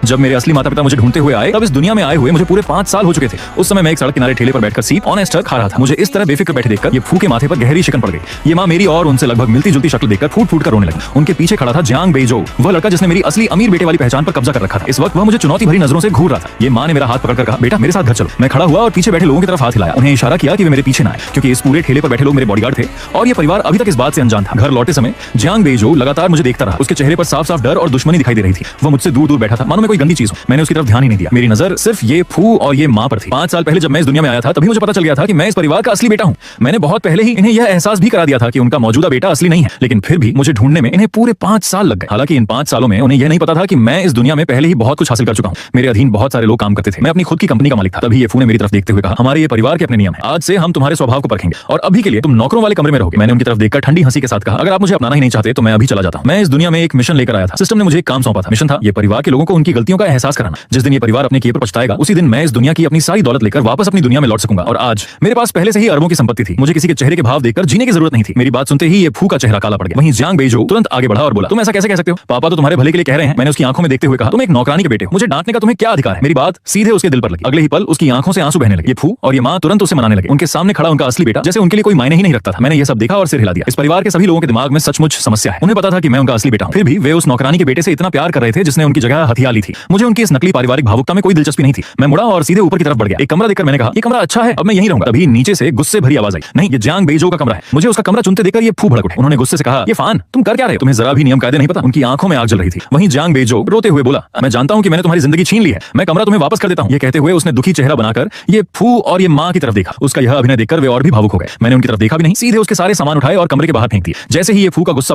जब मेरे असली माता पिता मुझे ढूंढते हुए आए तब इस दुनिया में आए हुए मुझे पूरे 5 साल हो चुके थे। उस समय मैं एक सड़क किनारे ठेले पर बैठकर सीप ऑन एस्टर खा रहा था। मुझे इस तरह बेफिक्र बैठे देखकर ये फू के माथे पर गहरी शिकन पड़ गई। ये माँ मेरी और उनसे लगभग मिलती जुलती शक्ल देखकर फूट फूट कर रोने लगी। उनके पीछे खड़ा था जियांग बेइजो, वह लड़का जिसने मेरी असली अमीर बेटे वाली पहचान पर कब्जा कर रखा था। इस वक्त वह मुझे चुनौती भरी नजरों से घूर रहा था। ये माँ ने मेरा हाथ पकड़कर कहा, बेटा मेरे साथ घर चलो। मैं खड़ा हुआ और पीछे बैठे लोगों की तरफ हाथ हिलाया, उन्हें इशारा किया कि वे मेरे पीछे ना आए, क्योंकि इस पूरे ठेले पर बैठे लोग मेरे बॉडीगार्ड थे और ये परिवार अभी तक इस बात से अनजान था। घर लौटे समय जियांग बेइजो लगातार मुझे देखता रहा। उसके चेहरे पर साफ साफ डर और दुश्मनी दिखाई दे रही थी। वो मुझसे दूर दूर बैठा था, मानो मैं कोई गंदी चीज हूं। मैंने उसकी तरफ ध्यान ही नहीं दिया। मेरी नजर सिर्फ ये फू और ये माँ पर थी। 5 साल पहले जब मैं इस दुनिया में आया था तभी मुझे पता चल गया था कि मैं इस परिवार का असली बेटा हूँ। मैंने बहुत पहले ही इन्हें यह एहसास भी करा दिया था कि उनका मौजूदा बेटा असली नहीं है, लेकिन फिर भी मुझे ढूंढने में इन्हें पूरे 5 साल लग गए। हालांकि इन 5 सालों में उन्हें यह नहीं पता था कि मैं इस दुनिया में पहले ही बहुत कुछ हासिल कर चुका हूँ। मेरे अधीन बहुत सारे लोग काम करते थे। मैं अपनी खुद की कंपनी का मालिक था। तभी ये फू ने मेरी तरफ देखते हुए कहा, हमारे ये परिवार के अपने नियम है। आज से हम तुम्हारे स्वभाव को परखेंगे और अभी के लिए तुम नौकरों वाले कमरे में रहोगे। मैंने उनकी तरफ देखकर ठंडी हंसी के साथ कहा, अगर आप मुझे अपनाना ही नहीं चाहते तो मैं अभी चला जाता हूँ। मैं इस दुनिया में एक मिशन लेकर आया था। सिस्टम ने मुझे एक काम सौंपा था। मिशन था ये परिवार के लोगों को उनकी गलतियों का एहसास कराना। जिस दिन ये परिवार अपने किए पर पछताएगा उसी दिन मैं इस दुनिया की अपनी सारी दौलत लेकर वापस अपनी दुनिया में लौट सकूंगा। और आज मेरे पास पहले से ही अरबों की संपत्ति थी। मुझे किसी के चेहरे के भाव देखकर जीने की जरूरत नहीं थी। मेरी बात सुनते ही ये फू का चेहरा काला पड़ गया। वहीं जियांग बेइजो तुरंत आगे बढ़ा और बोला, तुम ऐसा कैसे कह सकते हो? पापा तो तुम्हारे भले के लिए कह रहे हैं। मैंने उसकी आंखों में देखते हुए कहा, तुम एक नौकरानी के बेटे हो, मुझे डांटने का तुम्हें क्या अधिकार है? मेरी बात सीधे उसके दिल पर लगी। अगले ही पल उसकी आंखों से आंसू बहने लगे। ये फू और ये माँ तुरंत उसे मनाने लगे। उनके सामने खड़ा उनका असली बेटा जैसे उनके लिए कोई मायने ही नहीं रखता था। मैंने ये सब देखा और सिर हिला दिया। इस परिवार के सभी लोगों के दिमाग में सचमुच समस्या है। उन्हें पता था कि मैं उनका असली बेटा हूं, फिर भी वे उस नौकरानी के बेटे से इतना प्यार कर रहे थे जिसने उनकी जगह हथिया ली थी। मुझे उनकी इस नकली पारिवारिक भावुकता में कोई दिलचस्पी नहीं थी। मैं मुड़ा और सीधे ऊपर की तरफ बढ़ गया। एक कमरा देखकर मैंने कहा, ये कमरा अच्छा है, अब मैं यहीं रहूंगा। तभी नीचे से गुस्से भरी आवाज आई, नहीं ये जियांग बेइजो का कमरा है। मुझे उसका कमरा चुनते देखकर ये फू भड़क उठे। उन्होंने गुस्से से कहा, ये फान तुम कर क्या रहे हो? तुम्हें जरा भी नियम कायदे नहीं पता? उनकी आंखों में आग जल रही थी। वहीं जियांग बेइजो रोते हुए बोला, मैं जानता हूं कि मैंने तुम्हारी जिंदगी छीन ली है, मैं कमरा तुम्हें वापस कर देता हूं। ये कहते हुए उसने दुखी चेहरा बनाकर ये फू और ये माँ की तरफ देखा। उसका यह अभिनय देखकर वे और भी भावुक हो गए। मैंने उनकी तरफ देखा भी नहीं, सीधे उसके सारे सामान उठाए और कमरे के बाहर फेंक दिए। जैसे ही ये फू का गुस्सा